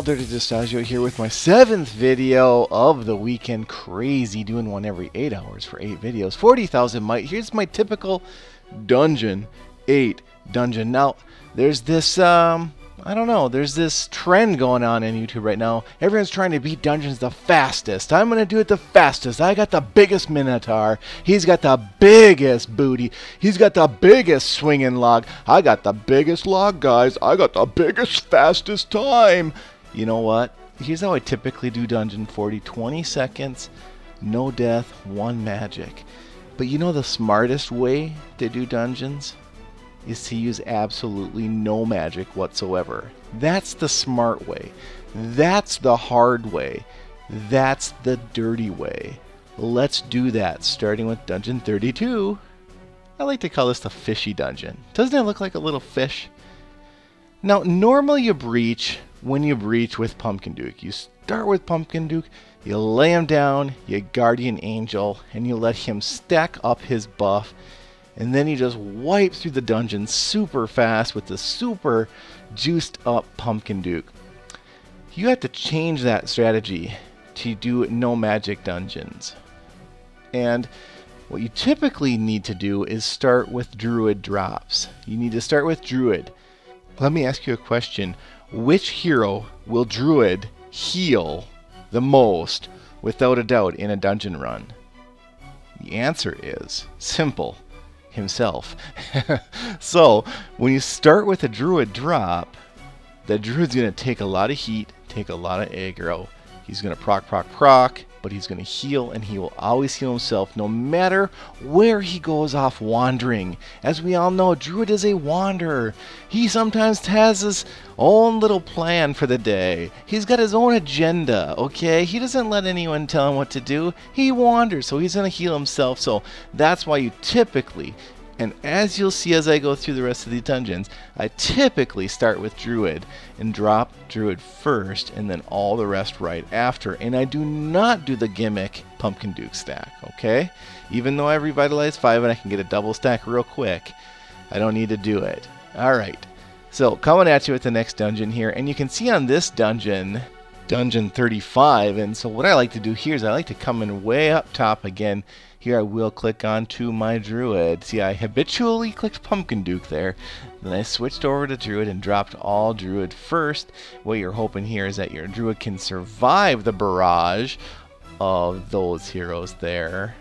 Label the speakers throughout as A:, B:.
A: Dirty Distaggio here with my 7th video of the weekend. Crazy, doing one every 8 hours for 8 videos. 40,000 might. Here's my typical Dungeon 8 dungeon. Now, there's this, I don't know, there's this trend going on YouTube right now. Everyone's trying to beat dungeons the fastest. I'm going to do it the fastest. I got the biggest Minotaur. He's got the biggest booty. He's got the biggest swinging log. I got the biggest log, guys. I got the biggest, fastest time. You know what? Here's how I typically do Dungeon 40. 20 seconds, no death, 1 magic. But you know the smartest way to do dungeons? Is to use absolutely no magic whatsoever. That's the smart way. That's the hard way. That's the dirty way. Let's do that, starting with Dungeon 32. I like to call this the fishy dungeon. Doesn't it look like a little fish? Now, normally you breach when you breach with Pumpkin Duke. You start with Pumpkin Duke, you lay him down, you Guardian Angel, and you let him stack up his buff. And then you just wipe through the dungeon super fast with the super juiced up Pumpkin Duke. You have to change that strategy to do no magic dungeons. And what you typically need to do is start with Druid drops. You need to start with Druid. Let me ask you a question. Which hero will Druid heal the most without a doubt in a dungeon run? The answer is simple. Himself. So when you start with a Druid drop, the Druid's going to take a lot of heat, take a lot of aggro. He's going to proc, but he's going to heal, and he will always heal himself no matter where he goes off wandering. As we all know, Druid is a wanderer. He sometimes has his own little plan for the day. He's got his own agenda, okay? He doesn't let anyone tell him what to do. He wanders, so he's going to heal himself. So that's why you typically, and as you'll see as I go through the rest of the dungeons, I typically start with Druid and drop Druid first and then all the rest right after. And I do not do the gimmick Pumpkin Duke stack, okay? Even though I revitalized 5 and I can get a double stack real quick, I don't need to do it. Alright, so coming at you with the next dungeon here, and you can see on this dungeon, Dungeon 35, and so what I like to do here is I like to come in way up top again. Here I will click onto my Druid. See, I habitually clicked Pumpkin Duke there. Then I switched over to Druid and dropped all Druid first. What you're hoping here is that your Druid can survive the barrage of those heroes there.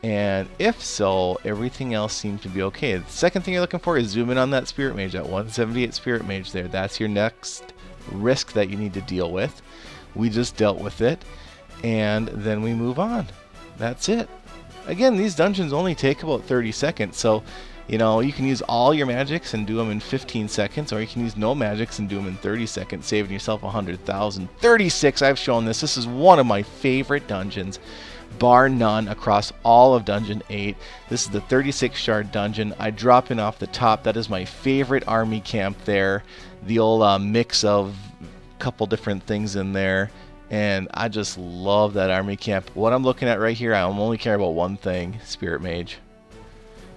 A: And if so, everything else seems to be okay. The second thing you're looking for is zoom in on that Spirit Mage, that 178 Spirit Mage there. That's your next risk that you need to deal with. We just dealt with it, and then we move on. That's it. Again, these dungeons only take about 30 seconds, so you know, you can use all your magics and do them in 15 seconds, or you can use no magics and do them in 30 seconds, saving yourself 100,000. 36, I've shown this. This is one of my favorite dungeons, bar none, across all of Dungeon 8. This is the 36 shard dungeon. I drop in off the top. That is my favorite army camp there. The old mix of a couple different things in there. And I just love that army camp. What I'm looking at right here, I only care about one thing, Spirit Mage.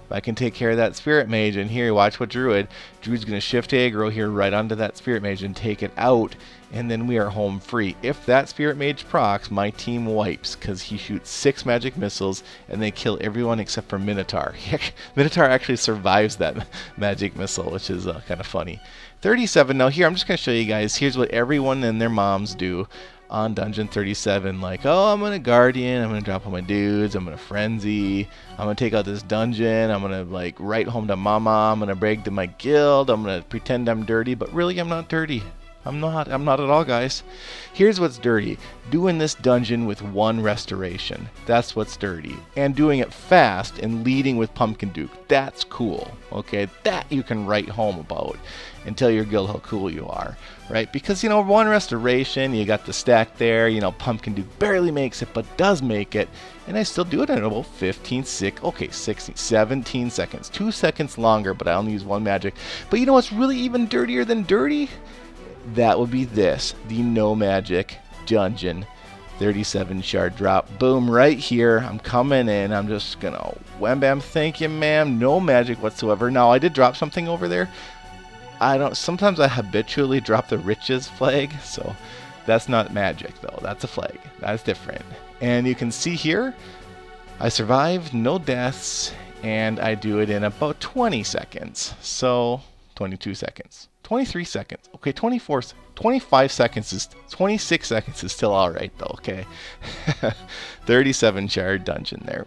A: If I can take care of that Spirit Mage, and here, watch what Druid's going to shift aggro here right onto that Spirit Mage and take it out, and then we are home free. If that Spirit Mage procs, my team wipes, because he shoots 6 magic missiles, and they kill everyone except for Minotaur. Minotaur actually survives that magic missile, which is kind of funny. 37, now here, I'm just going to show you guys, here's what everyone and their moms do on Dungeon 37, like, oh, I'm gonna Guardian, I'm gonna drop all my dudes, I'm gonna Frenzy, I'm gonna take out this dungeon, I'm gonna like write home to mama, I'm gonna brag to my guild, I'm gonna pretend I'm dirty, but really I'm not dirty. I'm not at all, guys. Here's what's dirty. Doing this dungeon with 1 restoration. That's what's dirty. And doing it fast and leading with Pumpkin Duke. That's cool. Okay? That you can write home about and tell your guild how cool you are. Right? Because, you know, 1 restoration, you got the stack there, you know, Pumpkin Duke barely makes it, but does make it. And I still do it in about 15, 16, 17 seconds. 2 seconds longer, but I only use 1 magic. But you know what's really even dirtier than dirty? That would be this, the no magic dungeon 37 shard drop. Boom, right here. I'm coming in. I'm just gonna wham bam, thank you ma'am. No magic whatsoever. Now I did drop something over there. sometimes I habitually drop the riches flag, so that's not magic though. That's a flag. That's different. And you can see here, I survived, no deaths, and I do it in about 20 seconds. So 22 seconds, 23 seconds. Okay, 25 seconds is 26 seconds is still all right though. Okay, 37 shard dungeon there.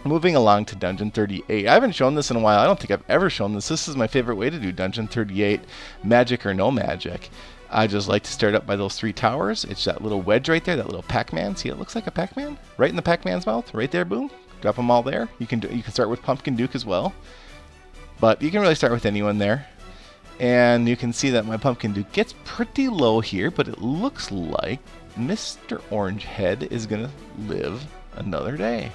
A: Moving along to dungeon 38. I haven't shown this in a while. I don't think I've ever shown this. This is my favorite way to do dungeon 38, magic or no magic. I just like to start up by those 3 towers. It's that little wedge right there, that little Pac-Man. See, it looks like a Pac-Man right in the Pac-Man's mouth, right there. Boom, drop them all there. You can start with Pumpkin Duke as well, but you can really start with anyone there. And you can see that my Pumpkin Duke gets pretty low here, but it looks like Mr. Orange Head is gonna live another day.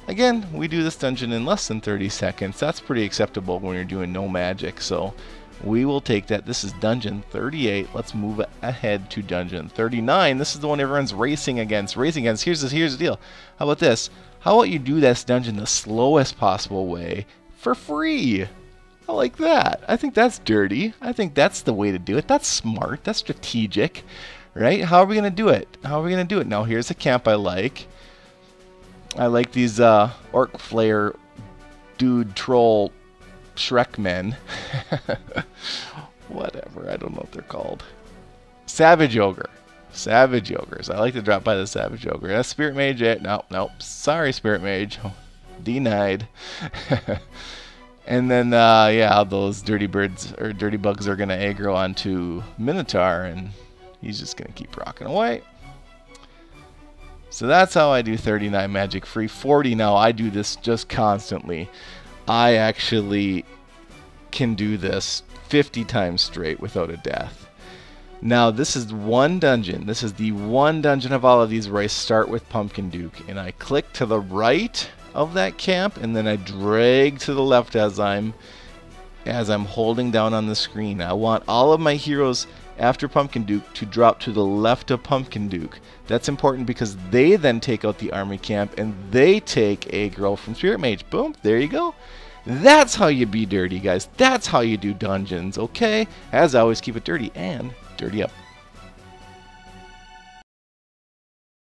A: Again, we do this dungeon in less than 30 seconds. That's pretty acceptable when you're doing no magic, so we will take that. This is dungeon 38. Let's move ahead to dungeon 39. This is the one everyone's racing against. Here's the deal. How about this? How about you do this dungeon the slowest possible way for free? I like that. I think that's dirty. I think that's the way to do it. That's smart. That's strategic, right? How are we going to do it? Now, here's a camp I like. I like these orc flare dude troll Shrek men. Whatever, I don't know what they're called. Savage Ogre. Savage Ogres. I like to drop by the Savage Ogre. That's Spirit Mage. Nope. Sorry, Spirit Mage. Denied. And then, yeah, those dirty birds or dirty bugs are going to aggro onto Minotaur, and he's just going to keep rocking away. So that's how I do 39 magic free. 40 now, I do this just constantly. I actually can do this 50 times straight without a death. Now this is one dungeon. This is the one dungeon of all of these where I start with Pumpkin Duke. And I click to the right of that camp, and then I drag to the left as I'm holding down on the screen. I want all of my heroes after Pumpkin Duke to drop to the left of Pumpkin Duke. That's important because they then take out the army camp and they take aggro from Spirit Mage. Boom, there you go. That's how you be dirty, guys. That's how you do dungeons, okay? As always, keep it dirty and dirty up.